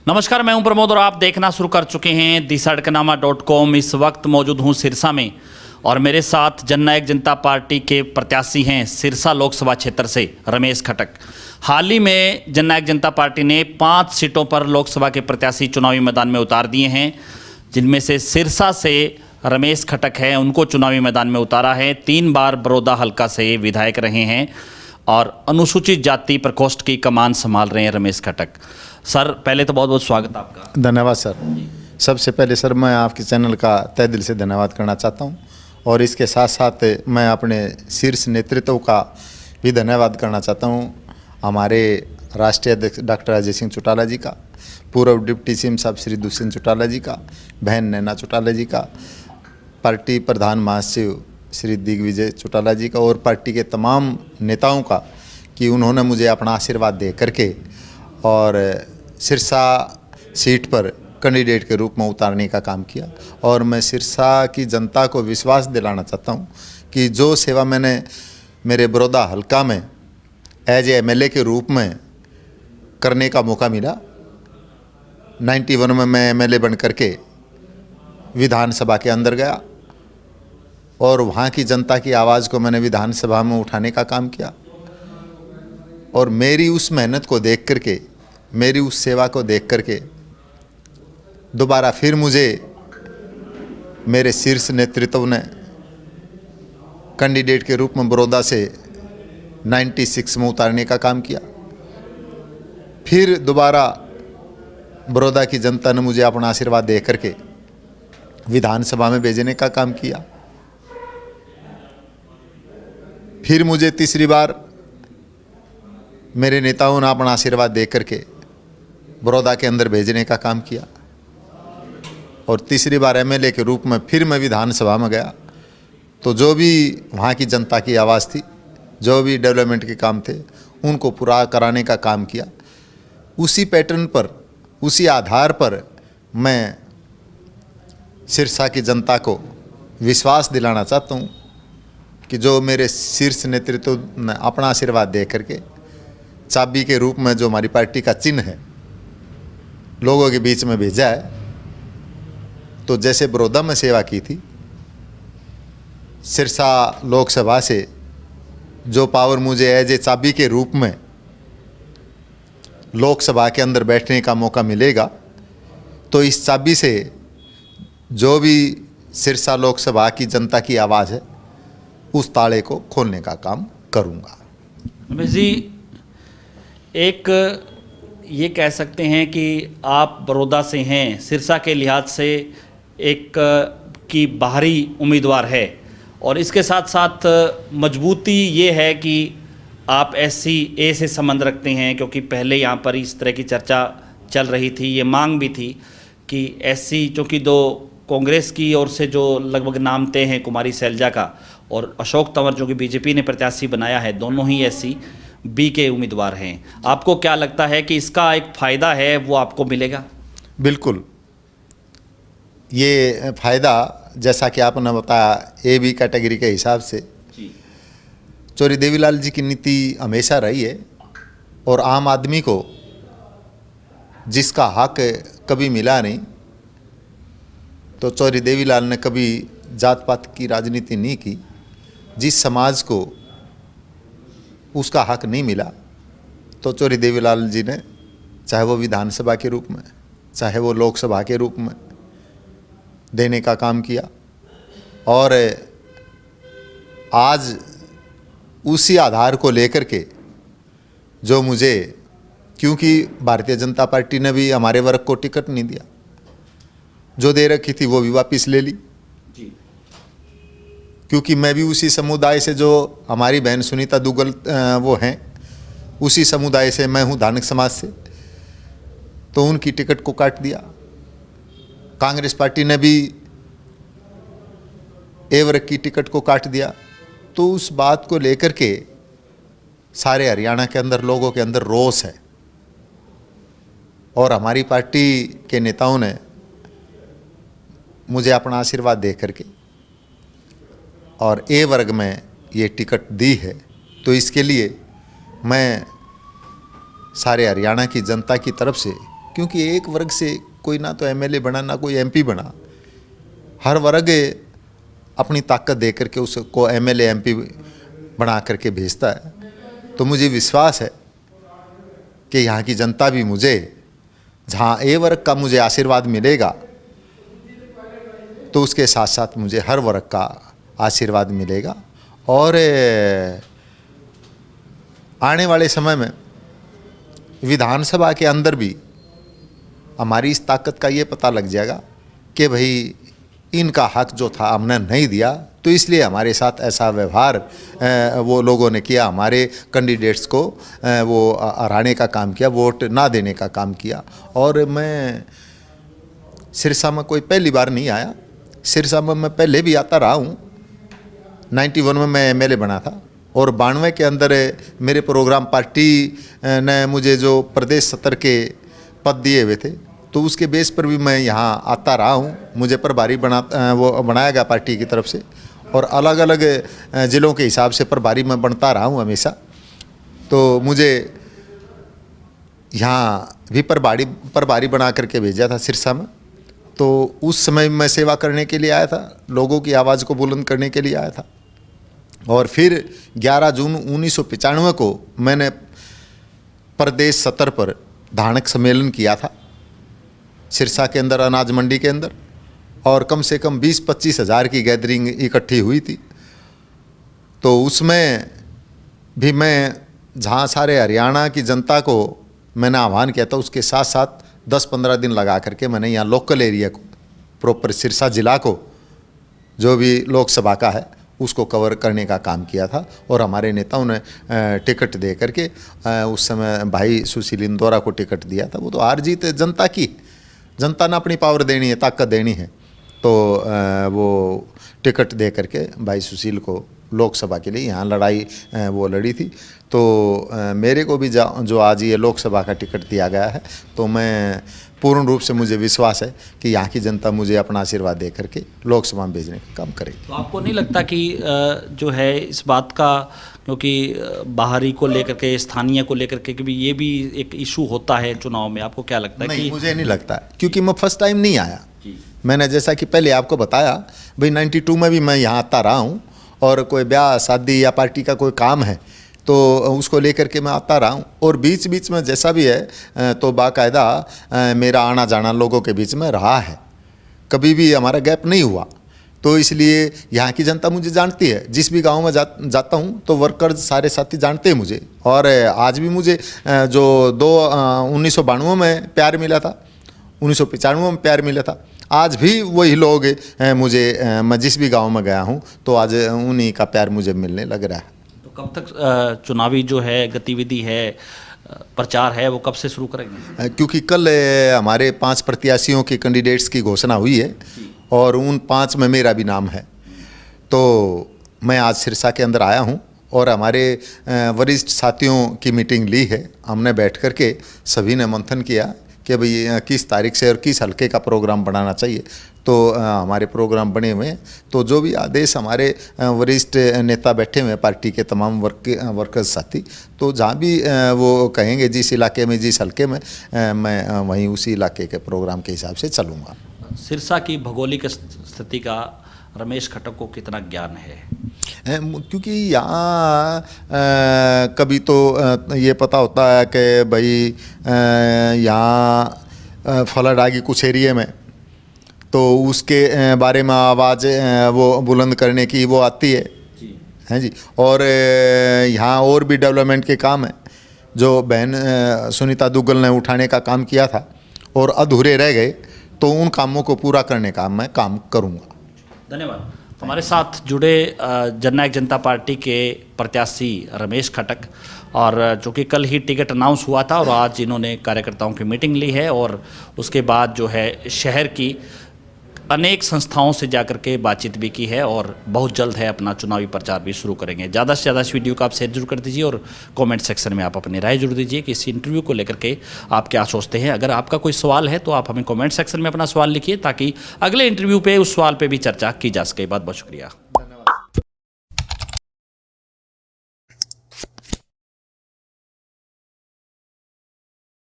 नमस्कार, मैं हूं प्रमोद और आप देखना शुरू कर चुके हैं दिसड़कनामा.com। इस वक्त मौजूद हूं सिरसा में और मेरे साथ जननायक जनता पार्टी के प्रत्याशी हैं सिरसा लोकसभा क्षेत्र से रमेश खटक। हाल ही में जननायक जनता पार्टी ने 5 सीटों पर लोकसभा के प्रत्याशी चुनावी मैदान में उतार दिए हैं, जिनमें से सिरसा से रमेश खटक हैं, उनको चुनावी मैदान में उतारा है। 3 बार बड़ौदा हल्का से विधायक रहे हैं और अनुसूचित जाति प्रकोष्ठ की कमान संभाल रहे हैं रमेश खटक। सर, पहले तो बहुत बहुत स्वागत आपका। धन्यवाद सर। सबसे पहले सर मैं आपके चैनल का तहे दिल से धन्यवाद करना चाहता हूं और इसके साथ साथ मैं अपने शीर्ष नेतृत्व का भी धन्यवाद करना चाहता हूं। हमारे राष्ट्रीय अध्यक्ष डॉक्टर अजय सिंह चौटाला जी का, पूर्व डिप्टी सीएम साहब श्री दुष्यंत चौटाला जी का, बहन नैना चौटाला जी का, पार्टी प्रधान महासचिव श्री दिग्विजय चौटाला जी का और पार्टी के तमाम नेताओं का कि उन्होंने मुझे अपना आशीर्वाद दे करके और सिरसा सीट पर कैंडिडेट के रूप में उतारने का काम किया। और मैं सिरसा की जनता को विश्वास दिलाना चाहता हूं कि जो सेवा मैंने मेरे बड़ौदा हल्का में एज एमएलए के रूप में करने का मौका मिला, 91 में मैं एमएलए बन करके विधानसभा के अंदर गया और वहाँ की जनता की आवाज़ को मैंने विधानसभा में उठाने का काम किया। और मेरी उस मेहनत को देख करके, मेरी उस सेवा को देख करके दोबारा फिर मुझे मेरे शीर्ष नेतृत्व ने कैंडिडेट के रूप में बड़ौदा से 96 में उतारने का काम किया। फिर दोबारा बड़ौदा की जनता ने मुझे अपना आशीर्वाद दे करके विधानसभा में भेजने का काम किया। फिर मुझे तीसरी बार मेरे नेताओं ने अपना आशीर्वाद दे करके बड़ौदा के अंदर भेजने का काम किया और तीसरी बार एमएलए के रूप में फिर मैं विधानसभा में गया। तो जो भी वहाँ की जनता की आवाज़ थी, जो भी डेवलपमेंट के काम थे, उनको पूरा कराने का काम किया। उसी पैटर्न पर, उसी आधार पर मैं सिरसा की जनता को विश्वास दिलाना चाहता हूँ कि जो मेरे शीर्ष नेतृत्व ने अपना आशीर्वाद दे करके चाबी के रूप में जो हमारी पार्टी का चिन्ह है लोगों के बीच में भेजा है, तो जैसे बड़ौदा में सेवा की थी, सिरसा लोकसभा से जो पावर मुझे एज ए चाबी के रूप में लोकसभा के अंदर बैठने का मौका मिलेगा, तो इस चाबी से जो भी सिरसा लोकसभा की जनता की आवाज़ है उस ताले को खोलने का काम करूँगा। रमेश जी, एक ये कह सकते हैं कि आप बड़ौदा से हैं, सिरसा के लिहाज से एक की बाहरी उम्मीदवार है और इसके साथ साथ मजबूती ये है कि आप SC A से संबंध रखते हैं, क्योंकि पहले यहाँ पर इस तरह की चर्चा चल रही थी, ये मांग भी थी कि SC, चूँकि 2 कांग्रेस की ओर से जो लगभग नाम तय हैं, कुमारी सैलजा का और अशोक तंवर जो कि बीजेपी ने प्रत्याशी बनाया है, दोनों ही SC B के उम्मीदवार हैं। आपको क्या लगता है कि इसका एक फ़ायदा है वो आपको मिलेगा? बिल्कुल, ये फ़ायदा जैसा कि आपने बताया AB कैटेगरी के हिसाब से चौधरी देवीलाल जी की नीति हमेशा रही है और आम आदमी को जिसका हक कभी मिला नहीं, तो चौधरी देवीलाल ने कभी जात पात की राजनीति नहीं की। जिस समाज को उसका हक नहीं मिला, तो चौधरी देवीलाल जी ने, चाहे वो विधानसभा के रूप में, चाहे वो लोकसभा के रूप में, देने का काम किया। और आज उसी आधार को लेकर के जो मुझे, क्योंकि भारतीय जनता पार्टी ने भी हमारे वर्ग को टिकट नहीं दिया, जो दे रखी थी वो भी वापस ले ली, क्योंकि मैं भी उसी समुदाय से, जो हमारी बहन सुनीता दुग्गल वो हैं, उसी समुदाय से मैं हूँ, धानक समाज से, तो उनकी टिकट को काट दिया। कांग्रेस पार्टी ने भी ए वर्ग की टिकट को काट दिया। तो उस बात को लेकर के सारे हरियाणा के अंदर लोगों के अंदर रोष है और हमारी पार्टी के नेताओं ने मुझे अपना आशीर्वाद दे करके और ए वर्ग में ये टिकट दी है। तो इसके लिए मैं सारे हरियाणा की जनता की तरफ से क्योंकि एक वर्ग से कोई ना तो एमएलए बना ना कोई एमपी बना, हर वर्ग अपनी ताकत दे करके उसको एमएलए एमपी बना करके भेजता है। तो मुझे विश्वास है कि यहाँ की जनता भी मुझे, जहाँ ए वर्ग का मुझे आशीर्वाद मिलेगा तो उसके साथ साथ मुझे हर वर्ग का आशीर्वाद मिलेगा। और आने वाले समय में विधानसभा के अंदर भी हमारी इस ताकत का ये पता लग जाएगा कि भाई इनका हक जो था हमने नहीं दिया, तो इसलिए हमारे साथ ऐसा व्यवहार वो लोगों ने किया, हमारे कैंडिडेट्स को वो हराने का काम किया, वोट ना देने का काम किया। और मैं सिरसा में कोई पहली बार नहीं आया, सिरसा में मैं पहले भी आता रहा हूँ। 91 में मैं एमएलए बना था और 92 के अंदर मेरे प्रोग्राम पार्टी ने मुझे जो प्रदेश सत्र के पद दिए हुए थे, तो उसके बेस पर भी मैं यहाँ आता रहा हूँ। मुझे प्रभारी बनाया गया पार्टी की तरफ से, और अलग अलग ज़िलों के हिसाब से प्रभारी मैं बनता रहा हूँ हमेशा। तो मुझे यहाँ भी प्रभारी बना करके भेजा था सिरसा में। तो उस समय मैं सेवा करने के लिए आया था, लोगों की आवाज़ को बुलंद करने के लिए आया था। और फिर 11 जून 1995 को मैंने प्रदेश सत्र पर धानक सम्मेलन किया था सिरसा के अंदर, अनाज मंडी के अंदर, और कम से कम 20-25 हज़ार की गैदरिंग इकट्ठी हुई थी। तो उसमें भी मैं, जहाँ सारे हरियाणा की जनता को मैंने आह्वान किया था, उसके साथ साथ 10-15 दिन लगा करके मैंने यहाँ लोकल एरिया को, प्रॉपर सिरसा ज़िला को, जो भी लोकसभा का है, उसको कवर करने का काम किया था। और हमारे नेताओं ने टिकट दे करके, उस समय भाई सुशील इंदौरा को टिकट दिया था। वो तो हार जीत जनता की, जनता ने अपनी पावर देनी है, ताकत देनी है। तो वो टिकट दे करके भाई सुशील को लोकसभा के लिए यहाँ लड़ाई वो लड़ी थी। तो मेरे को भी जो आज ये लोकसभा का टिकट दिया गया है, तो मैं पूर्ण रूप से, मुझे विश्वास है कि यहाँ की जनता मुझे अपना आशीर्वाद दे करके लोकसभा में भेजने का काम करेगी। तो आपको नहीं लगता कि जो है इस बात का, क्योंकि बाहरी को लेकर के, स्थानीय को लेकर के भी ये भी एक इशू होता है चुनाव में, आपको क्या लगता है? नहीं, कि मुझे नहीं लगता, क्योंकि मैं फर्स्ट टाइम नहीं आया। मैंने जैसा कि पहले आपको बताया भाई, 92 में भी मैं यहाँ आता रहा हूँ, और कोई ब्याह शादी या पार्टी का कोई काम है तो उसको लेकर के मैं आता रहा हूँ। और बीच बीच में जैसा भी है तो बाकायदा मेरा आना जाना लोगों के बीच में रहा है, कभी भी हमारा गैप नहीं हुआ। तो इसलिए यहाँ की जनता मुझे जानती है, जिस भी गांव में जाता हूँ तो वर्कर्स सारे साथी जानते हैं मुझे। और आज भी मुझे जो 1992 में प्यार मिला था, 1995 में प्यार मिला था, आज भी वही लोग मुझे, मैं जिस भी गांव में गया हूँ तो आज उन्हीं का प्यार मुझे मिलने लग रहा है। तो कब तक चुनावी जो है गतिविधि है, प्रचार है, वो कब से शुरू करेंगे? क्योंकि कल हमारे 5 प्रत्याशियों की कैंडिडेट्स की घोषणा हुई है और उन 5 में मेरा भी नाम है। तो मैं आज सिरसा के अंदर आया हूँ और हमारे वरिष्ठ साथियों की मीटिंग ली है। हमने बैठ कर के सभी ने मंथन किया कि भाई किस तारीख से और किस हल्के का प्रोग्राम बनाना चाहिए। तो हमारे प्रोग्राम बने हुए हैं। तो जो भी आदेश हमारे वरिष्ठ नेता बैठे हुए हैं, पार्टी के तमाम वर्कर्स साथी, तो जहाँ भी वो कहेंगे जिस इलाके में, जिस हल्के में, मैं वहीं उसी इलाके के प्रोग्राम के हिसाब से चलूँगा। सिरसा की भौगोलिक स्थिति का रमेश खटक को कितना ज्ञान है? क्योंकि यहाँ कभी तो ये पता होता है कि भाई यहाँ फ्लड आ गई कुछ एरिया में, तो उसके बारे में आवाज़ वो बुलंद करने की वो आती है जी, हैं जी। और यहाँ और भी डेवलपमेंट के काम हैं जो बहन सुनीता दुग्गल ने उठाने का काम किया था और अधूरे रह गए, तो उन कामों को पूरा करने का मैं काम करूँगा। धन्यवाद। हमारे साथ जुड़े जननायक जनता पार्टी के प्रत्याशी रमेश खटक, और जो कि कल ही टिकट अनाउंस हुआ था और आज इन्होंने कार्यकर्ताओं की मीटिंग ली है और उसके बाद जो है शहर की अनेक संस्थाओं से जाकर के बातचीत भी की है और बहुत जल्द है अपना चुनावी प्रचार भी शुरू करेंगे। ज़्यादा से ज़्यादा इस वीडियो को आप शेयर जरूर कर दीजिए और कमेंट सेक्शन में आप अपनी राय जरूर दीजिए कि इस इंटरव्यू को लेकर के आप क्या सोचते हैं। अगर आपका कोई सवाल है तो आप हमें कमेंट सेक्शन में अपना सवाल लिखिए ताकि अगले इंटरव्यू पे उस सवाल पे भी चर्चा की जा सके। बहुत बहुत शुक्रिया।